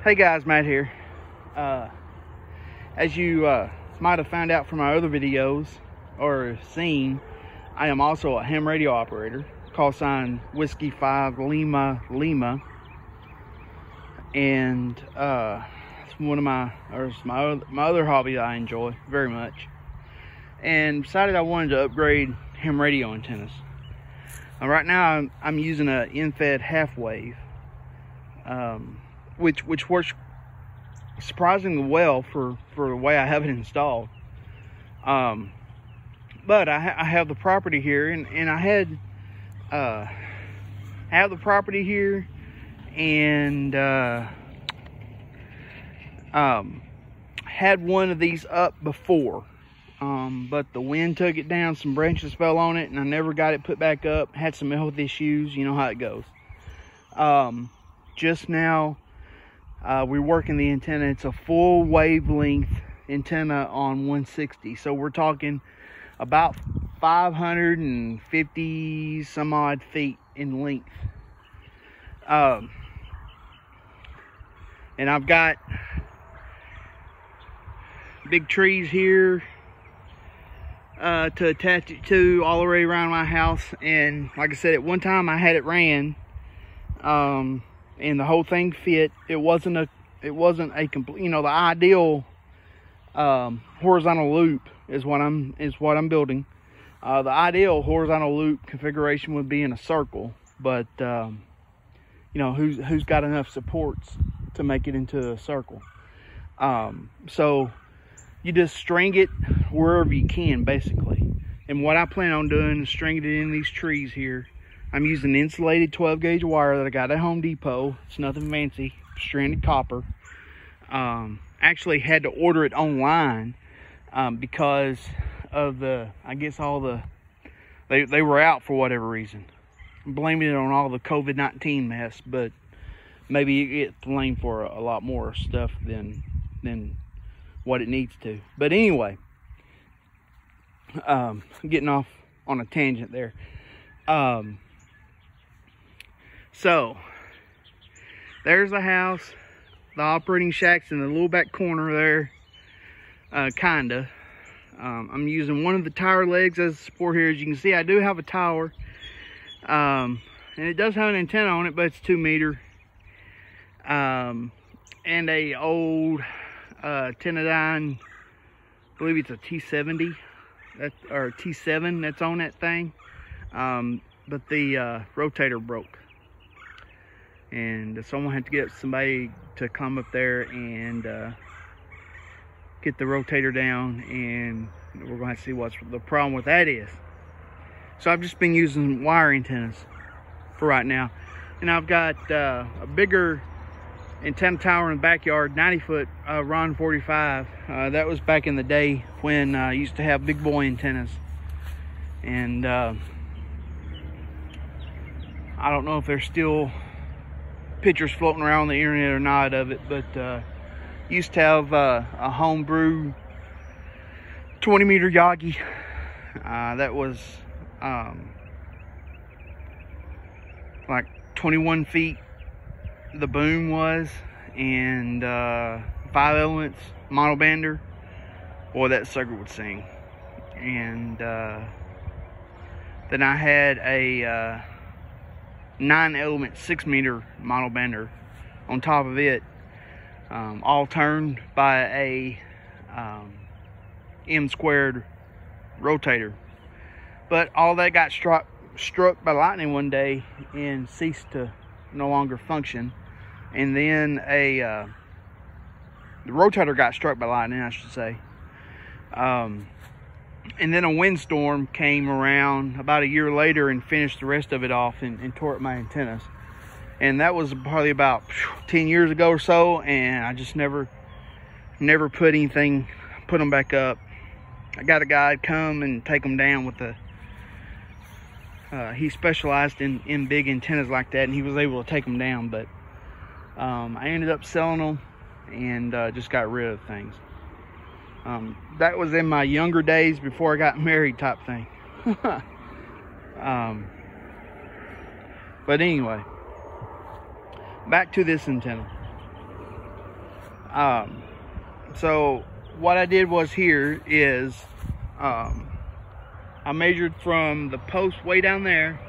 Hey guys, Matt here. As you might have found out from my other videos or seen, I am also a ham radio operator, call sign Whiskey 5 Lima Lima, and it's one of my other hobby that I enjoy very much, and decided I wanted to upgrade ham radio antennas. Right now I'm using a in-fed half wave, which works surprisingly well for the way I have it installed. But I have the property here, and I have the property here, and had one of these up before, but the wind took it down, some branches fell on it, and I never got it put back up. Had some health issues, you know how it goes. Just now we're working the antenna. It's a full wavelength antenna on 160, so we're talking about 550 some odd feet in length. And I've got big trees here to attach it to all the way around my house. And like I said, at one time I had it ran, and the whole thing fit. It wasn't a complete, you know, the ideal horizontal loop is what I'm building. The ideal horizontal loop configuration would be in a circle, but you know, who's got enough supports to make it into a circle? So you just string it wherever you can, basically. And what I plan on doing is stringing it in these trees here. I'm using insulated 12 gauge wire that I got at Home Depot. It's nothing fancy, stranded copper. Actually had to order it online because of I guess all the, they were out for whatever reason. I'm blaming it on all the COVID-19 mess, but maybe it gets blamed for a lot more stuff than what it needs to. But anyway, getting off on a tangent there. So there's the house. The operating shack's in the little back corner there, kinda. I'm using one of the tower legs as a support here. As you can see, I do have a tower, and it does have an antenna on it, but it's 2 meter. And a old Tenadyne, I believe it's a T70, or T7 that's on that thing. But the rotator broke, and someone had to get somebody to come up there and get the rotator down, and we're going to see what's the problem with that is. So I've just been using wire antennas for right now, and I've got a bigger antenna tower in the backyard, 90-foot Ron 45. That was back in the day when I used to have big boy antennas, and I don't know if there's still pictures floating around on the internet or not of it, but used to have a homebrew 20-meter Yagi that was like 21 feet the boom was, and 5 elements monobander. Boy, that sucker would sing. And then I had a 9 element 6 meter monobander on top of it, all turned by a M squared rotator. But all that got struck by lightning one day and ceased to no longer function. And then the rotator got struck by lightning, I should say. And then a windstorm came around about a year later and finished the rest of it off and tore up my antennas. And that was probably about 10 years ago or so, and I just never put them back up. I got a guy to come and take them down with the he specialized in big antennas like that, and he was able to take them down. But I ended up selling them and just got rid of things. That was in my younger days before I got married type thing. But anyway, back to this antenna. So what I did was here is I measured from the post way down there.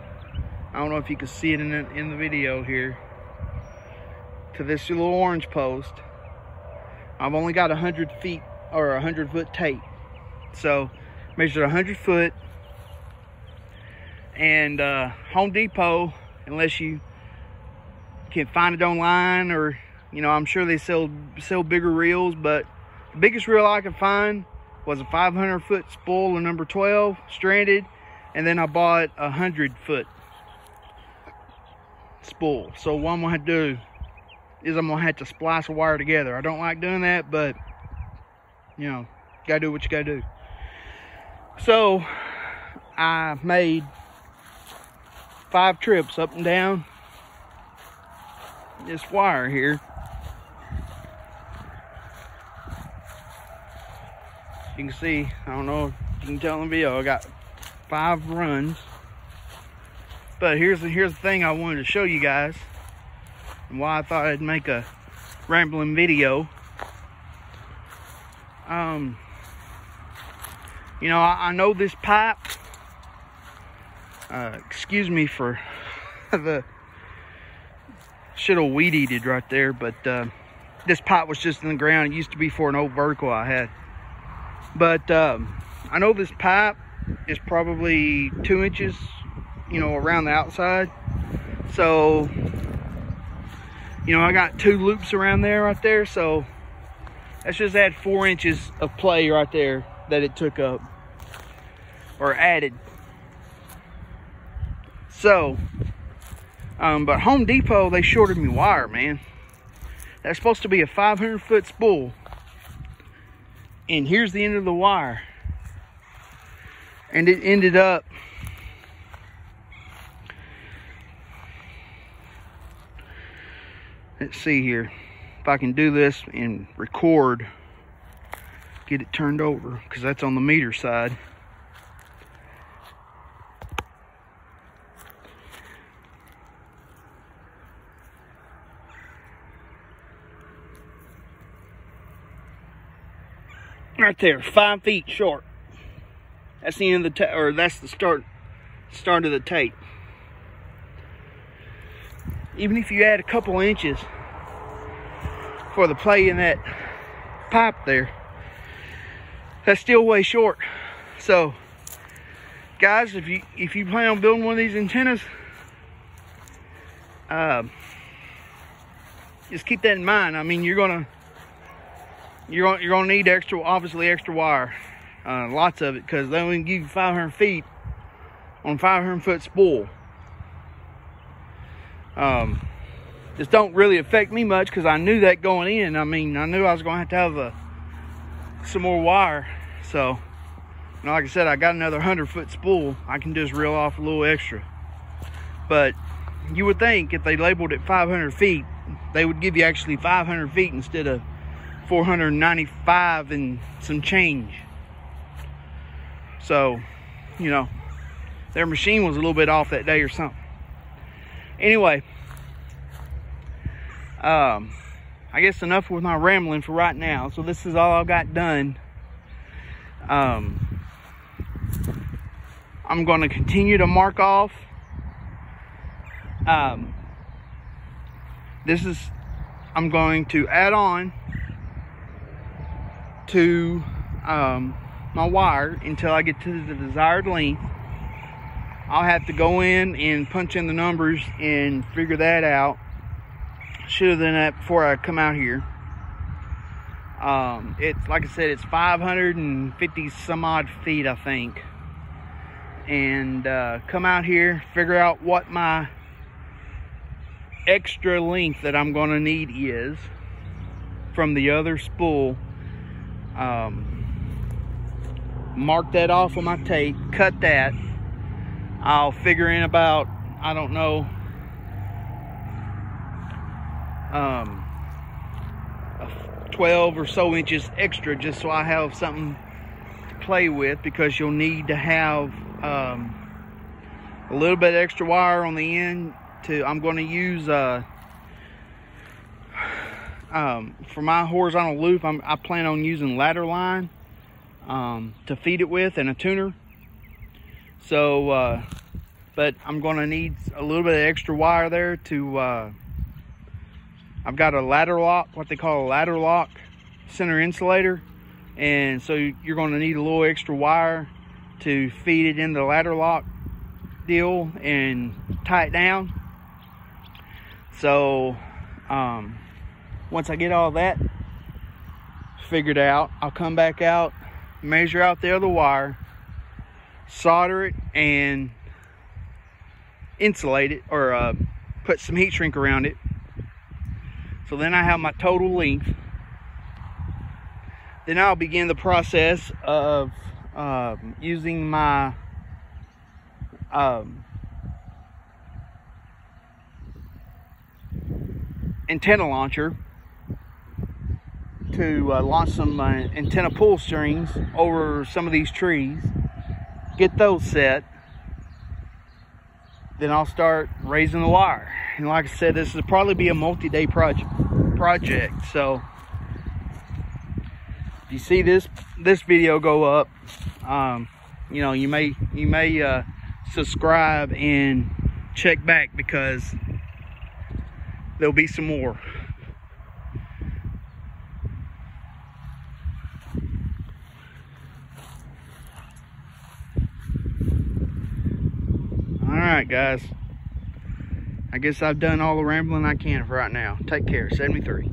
I don't know if you can see it in the video here, to this little orange post. I've only got 100 feet or 100 foot tape. So measured 100 foot, and Home Depot, unless you can find it online, or you know, I'm sure they sell bigger reels, but the biggest reel I could find was a 500 foot spool of number 12 stranded, and then I bought a 100 foot spool. So what I'm gonna have to do is I'm gonna have to splice a wire together. I don't like doing that, but you know, gotta do what you gotta do. So I made 5 trips up and down this wire here. You can see, I don't know if you can tell in the video, I got 5 runs. But here's the thing I wanted to show you guys, and why I thought I'd make a rambling video. You know, I know this pipe, excuse me for the shit'll weed eated right there, but this pipe was just in the ground. It used to be for an old vertical I had. But I know this pipe is probably 2 inches, you know, around the outside. So, you know, I got 2 loops around there right there. So let's just add 4 inches of play right there that it took up or added. So, but Home Depot, they shorted me wire, man. That's supposed to be a 500 foot spool. And here's the end of the wire. And it ended up, let's see here, if I can do this and record, get it turned over, because that's on the meter side. Right there, 5 feet short. That's the end of the or that's the start of the tape. Even if you add a couple inches for the play in that pipe there, that's still way short. So, guys, if you plan on building one of these antennas, just keep that in mind. I mean, you're gonna need obviously extra wire, lots of it, because they only give you 500 feet on 500 foot spool. This don't really affect me much, because I knew that going in. I mean, I knew I was going to have some more wire. So, you know, like I said, I got another 100 foot spool. I can just reel off a little extra. But you would think if they labeled it 500 feet, they would give you actually 500 feet instead of 495 and some change. So, you know, their machine was a little bit off that day or something. Anyway, I guess enough with my rambling for right now. So this is all I got done. I'm going to continue to mark off. I'm going to add on to my wire until I get to the desired length. I'll have to go in and punch in the numbers and figure that out. Should have done that before I come out here. It's like I said, it's 550 some odd feet, I think. And come out here, figure out what my extra length that I'm going to need is from the other spool. Mark that off on my tape, cut that. I'll figure in about, I don't know, 12 or so inches extra, just so I have something to play with, because you'll need to have a little bit extra wire on the end. I'm going to use for my horizontal loop, I plan on using ladder line to feed it with, and a tuner. So, but I'm gonna need a little bit of extra wire there to, I've got a ladder lock, what they call a ladder lock center insulator. And so you're gonna need a little extra wire to feed it in the ladder lock deal and tie it down. So, once I get all that figured out, I'll come back out, measure out the other wire, solder it, and insulate it, or put some heat shrink around it. So then I have my total length. Then I'll begin the process of using my antenna launcher to launch some antenna pull strings over some of these trees, get those set. Then I'll start raising the wire. And like I said, this will probably be a multi-day project. So if you see this video go up, you know, you may subscribe and check back, because there'll be some more. Alright guys, I guess I've done all the rambling I can for right now. Take care. 73.